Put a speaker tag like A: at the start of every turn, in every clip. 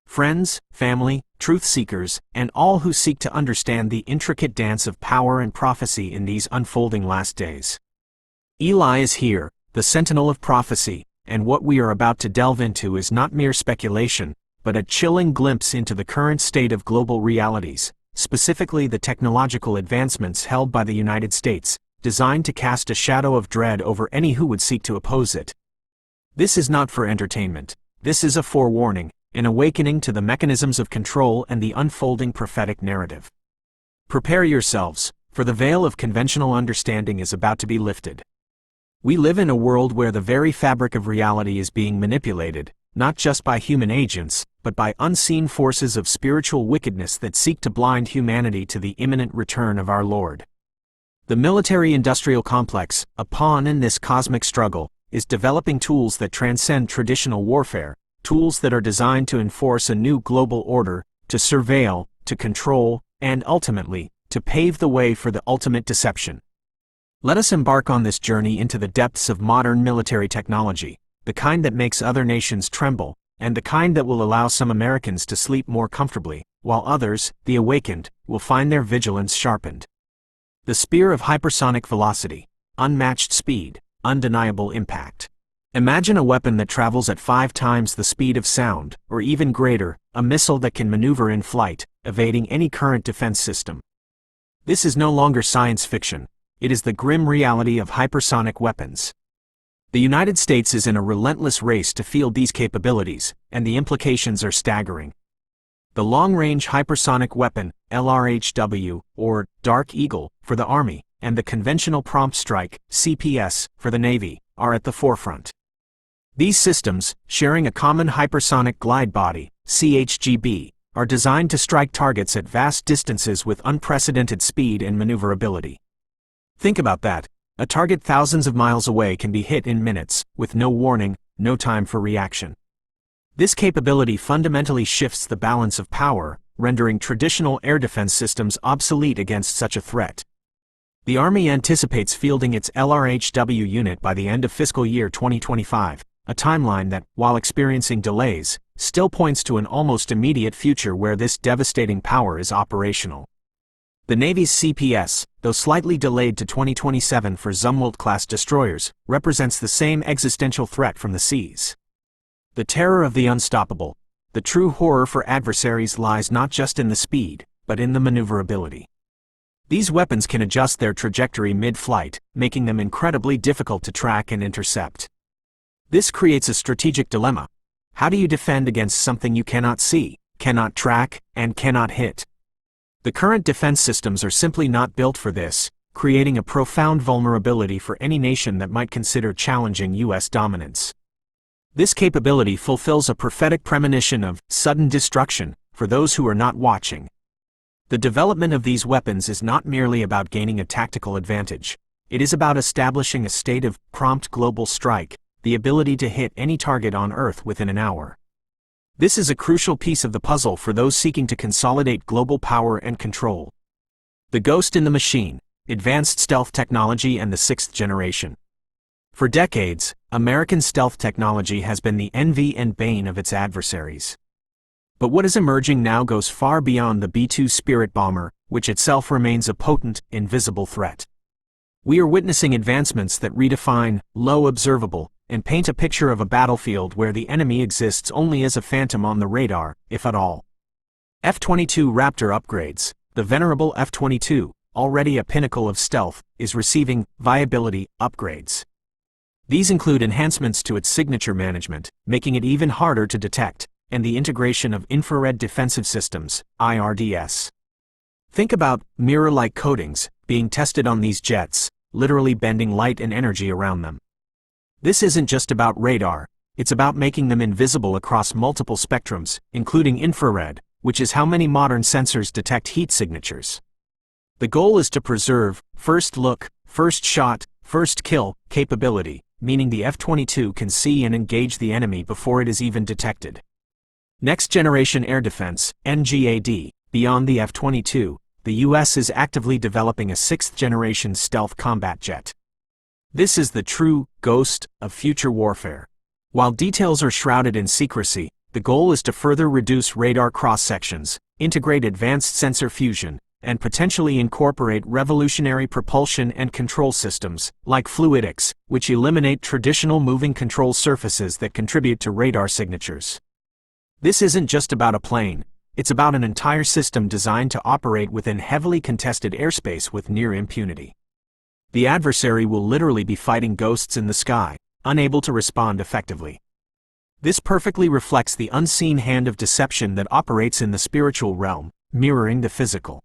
A: friends, family, truth seekers, and all who seek to understand the intricate dance of power and prophecy in these unfolding last days. Eli is here, the sentinel of prophecy, and what we are about to delve into is not mere speculation, but a chilling glimpse into the current state of global realities, specifically the technological advancements held by the United States, designed to cast a shadow of dread over any who would seek to oppose it. This is not for entertainment. This is a forewarning, an awakening to the mechanisms of control and the unfolding prophetic narrative. Prepare yourselves, for the veil of conventional understanding is about to be lifted. We live in a world where the very fabric of reality is being manipulated, not just by human agents, but by unseen forces of spiritual wickedness that seek to blind humanity to the imminent return of our Lord. The military-industrial complex, a pawn in this cosmic struggle, is developing tools that transcend traditional warfare, tools that are designed to enforce a new global order, to surveil, to control, and ultimately, to pave the way for the ultimate deception. Let us embark on this journey into the depths of modern military technology, the kind that makes other nations tremble, and the kind that will allow some Americans to sleep more comfortably, while others, the awakened, will find their vigilance sharpened. The spear of hypersonic velocity, unmatched speed, undeniable impact. Imagine a weapon that travels at 5 times the speed of sound, or even greater, a missile that can maneuver in flight, evading any current defense system. This is no longer science fiction. It is the grim reality of hypersonic weapons. The United States is in a relentless race to field these capabilities, and the implications are staggering. The long-range hypersonic weapon, LRHW, or Dark Eagle, for the Army, and the conventional prompt strike, CPS, for the Navy, are at the forefront. These systems, sharing a common hypersonic glide body, CHGB, are designed to strike targets at vast distances with unprecedented speed and maneuverability. Think about that. A target thousands of miles away can be hit in minutes, with no warning, no time for reaction. This capability fundamentally shifts the balance of power, rendering traditional air defense systems obsolete against such a threat. The Army anticipates fielding its LRHW unit by the end of fiscal year 2025, a timeline that, while experiencing delays, still points to an almost immediate future where this devastating power is operational. The Navy's CPS, though slightly delayed to 2027 for Zumwalt-class destroyers, represents the same existential threat from the seas. The terror of the unstoppable. The true horror for adversaries lies not just in the speed, but in the maneuverability. These weapons can adjust their trajectory mid-flight, making them incredibly difficult to track and intercept. This creates a strategic dilemma. How do you defend against something you cannot see, cannot track, and cannot hit? The current defense systems are simply not built for this, creating a profound vulnerability for any nation that might consider challenging U.S. dominance. This capability fulfills a prophetic premonition of sudden destruction for those who are not watching. The development of these weapons is not merely about gaining a tactical advantage. It is about establishing a state of prompt global strike, the ability to hit any target on Earth within an hour. This is a crucial piece of the puzzle for those seeking to consolidate global power and control. The ghost in the machine, advanced stealth technology and the 6th generation. For decades, American stealth technology has been the envy and bane of its adversaries. But what is emerging now goes far beyond the B-2 Spirit bomber, which itself remains a potent, invisible threat. We are witnessing advancements that redefine low observable, and paint a picture of a battlefield where the enemy exists only as a phantom on the radar, if at all. F-22 Raptor upgrades. The venerable F-22, already a pinnacle of stealth, is receiving viability upgrades. These include enhancements to its signature management, making it even harder to detect, and the integration of infrared defensive systems, IRDS. Think about mirror-like coatings being tested on these jets, literally bending light and energy around them. This isn't just about radar, it's about making them invisible across multiple spectrums, including infrared, which is how many modern sensors detect heat signatures. The goal is to preserve first look, first shot, first kill capability, meaning the F-22 can see and engage the enemy before it is even detected. Next Generation Air Defense, NGAD. Beyond the F-22, the U.S. is actively developing a 6th-generation stealth combat jet. This is the true ghost of future warfare. While details are shrouded in secrecy, The goal is to further reduce radar cross-sections, integrate advanced sensor fusion, and potentially incorporate revolutionary propulsion and control systems, like fluidics, which eliminate traditional moving control surfaces that contribute to radar signatures. This isn't just about a plane, it's about an entire system designed to operate within heavily contested airspace with near impunity. The adversary will literally be fighting ghosts in the sky, unable to respond effectively. This perfectly reflects the unseen hand of deception that operates in the spiritual realm, mirroring the physical.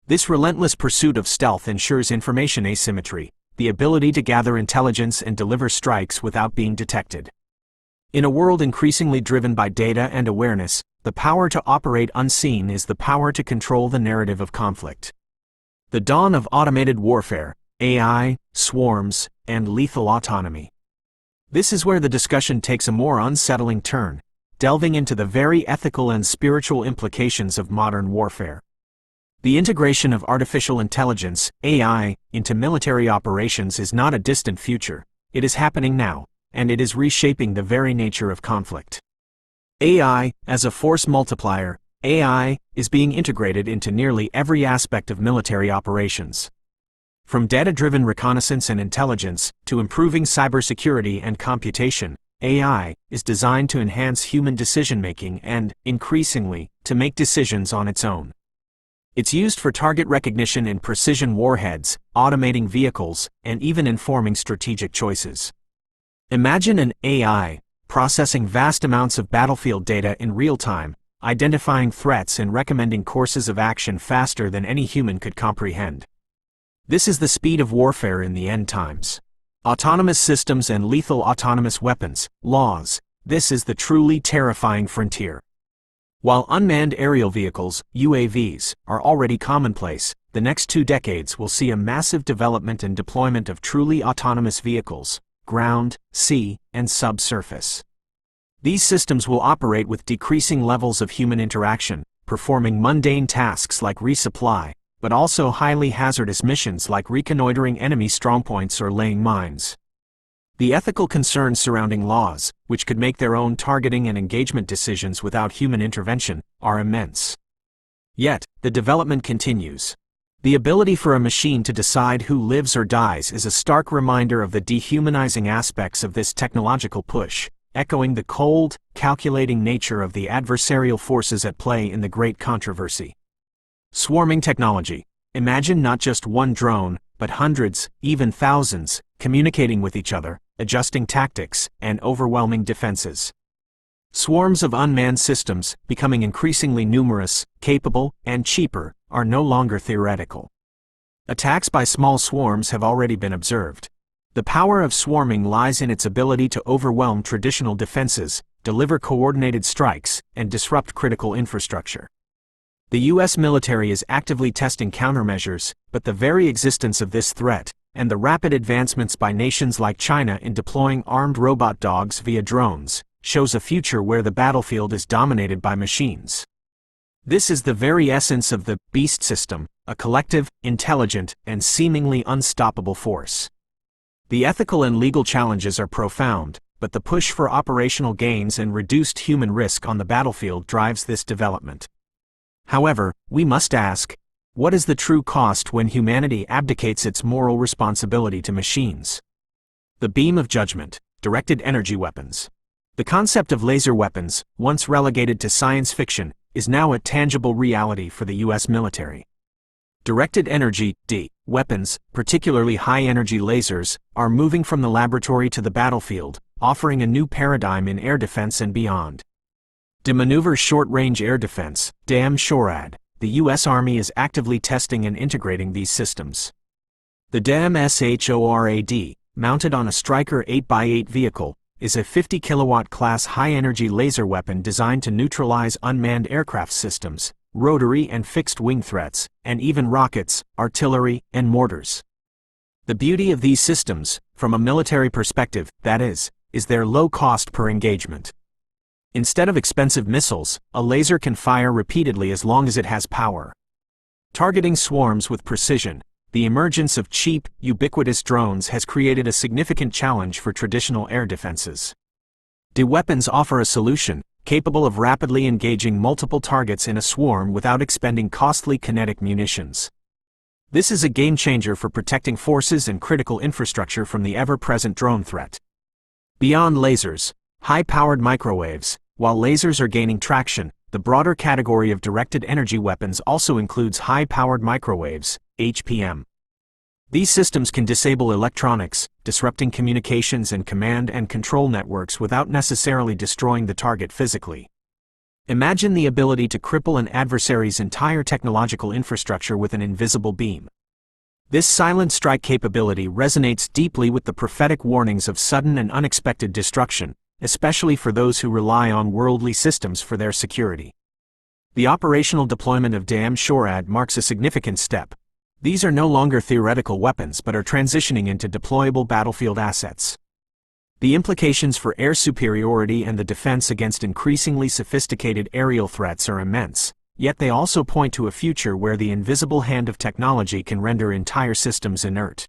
A: This relentless pursuit of stealth ensures information asymmetry, the ability to gather intelligence and deliver strikes without being detected. In a world increasingly driven by data and awareness, the power to operate unseen is the power to control the narrative of conflict. The dawn of automated warfare, AI, swarms, and lethal autonomy. This is where the discussion takes a more unsettling turn, delving into the very ethical and spiritual implications of modern warfare. The integration of artificial intelligence, AI, into military operations is not a distant future, it is happening now, and it is reshaping the very nature of conflict. AI, as a force multiplier, AI is being integrated into nearly every aspect of military operations. From data-driven reconnaissance and intelligence to improving cybersecurity and computation, AI is designed to enhance human decision-making and, increasingly, to make decisions on its own. It's used for target recognition in precision warheads, automating vehicles, and even informing strategic choices. Imagine an AI processing vast amounts of battlefield data in real time, identifying threats and recommending courses of action faster than any human could comprehend. This is the speed of warfare in the end times. Autonomous systems and lethal autonomous weapons, laws, this is the truly terrifying frontier. While unmanned aerial vehicles, UAVs, are already commonplace, the next 2 decades will see a massive development and deployment of truly autonomous vehicles, ground, sea, and subsurface. These systems will operate with decreasing levels of human interaction, performing mundane tasks like resupply, but also highly hazardous missions like reconnoitering enemy strongpoints or laying mines. The ethical concerns surrounding laws, which could make their own targeting and engagement decisions without human intervention, are immense. Yet, the development continues. The ability for a machine to decide who lives or dies is a stark reminder of the dehumanizing aspects of this technological push, echoing the cold, calculating nature of the adversarial forces at play in the Great Controversy. Swarming technology. Imagine not just one drone, but hundreds, even thousands, communicating with each other, adjusting tactics, and overwhelming defenses. Swarms of unmanned systems, becoming increasingly numerous, capable, and cheaper, are no longer theoretical. Attacks by small swarms have already been observed. The power of swarming lies in its ability to overwhelm traditional defenses, deliver coordinated strikes, and disrupt critical infrastructure. The U.S. military is actively testing countermeasures, but the very existence of this threat, and the rapid advancements by nations like China in deploying armed robot dogs via drones, shows a future where the battlefield is dominated by machines. This is the very essence of the beast system, a collective, intelligent, and seemingly unstoppable force. The ethical and legal challenges are profound, but the push for operational gains and reduced human risk on the battlefield drives this development. However, we must ask, what is the true cost when humanity abdicates its moral responsibility to machines? The beam of judgment, directed energy weapons. The concept of laser weapons, once relegated to science fiction, is now a tangible reality for the U.S. military. Directed energy weapons, particularly high-energy lasers, are moving from the laboratory to the battlefield, offering a new paradigm in air defense and beyond. De-maneuver short-range air defense, DAM-SHORAD. The U.S. Army is actively testing and integrating these systems. The DAM-SHORAD, mounted on a Stryker 8x8 vehicle, is a 50-kilowatt class high-energy laser weapon designed to neutralize unmanned aircraft systems, rotary and fixed-wing threats, and even rockets, artillery, and mortars. The beauty of these systems, from a military perspective, that is their low cost per engagement. Instead of expensive missiles, a laser can fire repeatedly as long as it has power. Targeting swarms with precision, the emergence of cheap, ubiquitous drones has created a significant challenge for traditional air defenses. The weapons offer a solution, capable of rapidly engaging multiple targets in a swarm without expending costly kinetic munitions. This is a game-changer for protecting forces and critical infrastructure from the ever-present drone threat. Beyond lasers, high-powered microwaves. While lasers are gaining traction, the broader category of directed energy weapons also includes high-powered microwaves, HPM. These systems can disable electronics, disrupting communications and command and control networks without necessarily destroying the target physically. Imagine the ability to cripple an adversary's entire technological infrastructure with an invisible beam. This silent strike capability resonates deeply with the prophetic warnings of sudden and unexpected destruction, especially for those who rely on worldly systems for their security. The operational deployment of Dam-Shorad marks a significant step. These are no longer theoretical weapons but are transitioning into deployable battlefield assets. The implications for air superiority and the defense against increasingly sophisticated aerial threats are immense, yet they also point to a future where the invisible hand of technology can render entire systems inert.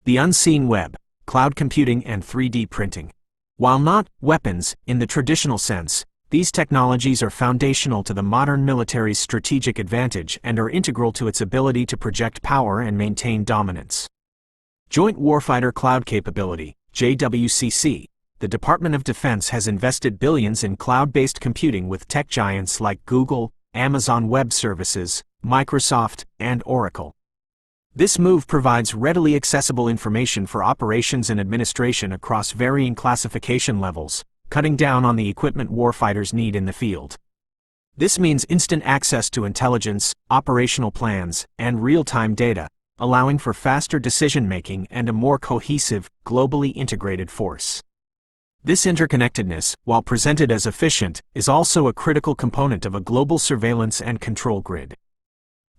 A: The unseen web, cloud computing and 3D printing. While not weapons in the traditional sense, these technologies are foundational to the modern military's strategic advantage and are integral to its ability to project power and maintain dominance. Joint Warfighter Cloud Capability, JWCC. The Department of Defense has invested billions in cloud-based computing with tech giants like Google, Amazon Web Services, Microsoft, and Oracle. This move provides readily accessible information for operations and administration across varying classification levels, cutting down on the equipment warfighters need in the field. This means instant access to intelligence, operational plans, and real-time data, allowing for faster decision-making and a more cohesive, globally integrated force. This interconnectedness, while presented as efficient, is also a critical component of a global surveillance and control grid.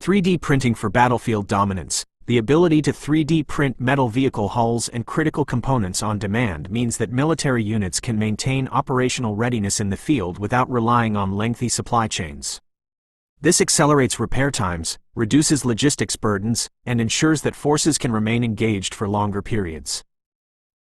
A: 3D printing for battlefield dominance. The ability to 3D print metal vehicle hulls and critical components on demand means that military units can maintain operational readiness in the field without relying on lengthy supply chains. This accelerates repair times, reduces logistics burdens, and ensures that forces can remain engaged for longer periods.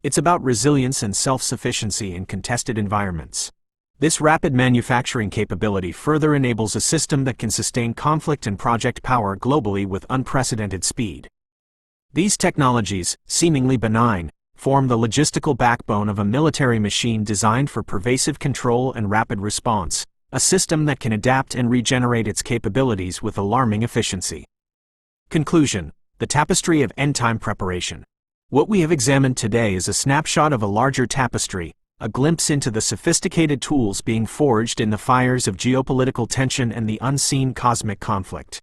A: It's about resilience and self-sufficiency in contested environments. This rapid manufacturing capability further enables a system that can sustain conflict and project power globally with unprecedented speed. These technologies, seemingly benign, form the logistical backbone of a military machine designed for pervasive control and rapid response, a system that can adapt and regenerate its capabilities with alarming efficiency. Conclusion: the tapestry of end-time preparation. What we have examined today is a snapshot of a larger tapestry, a glimpse into the sophisticated tools being forged in the fires of geopolitical tension and the unseen cosmic conflict.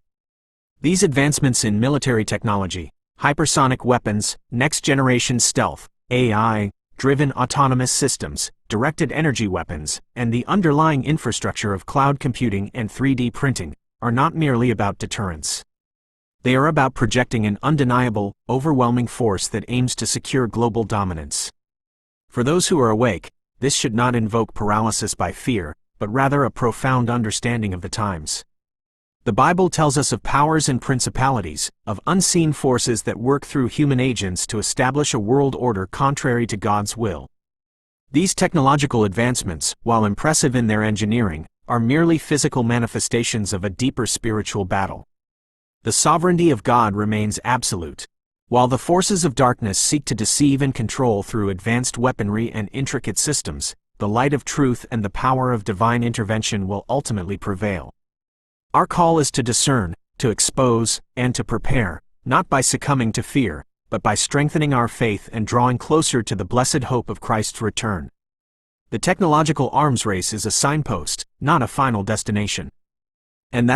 A: These advancements in military technology, hypersonic weapons, next-generation stealth, AI-driven autonomous systems, directed energy weapons, and the underlying infrastructure of cloud computing and 3D printing, are not merely about deterrence. They are about projecting an undeniable, overwhelming force that aims to secure global dominance. For those who are awake, this should not invoke paralysis by fear, but rather a profound understanding of the times. The Bible tells us of powers and principalities, of unseen forces that work through human agents to establish a world order contrary to God's will. These technological advancements, while impressive in their engineering, are merely physical manifestations of a deeper spiritual battle. The sovereignty of God remains absolute. While the forces of darkness seek to deceive and control through advanced weaponry and intricate systems, the light of truth and the power of divine intervention will ultimately prevail. Our call is to discern, to expose, and to prepare, not by succumbing to fear, but by strengthening our faith and drawing closer to the blessed hope of Christ's return. The technological arms race is a signpost, not a final destination. And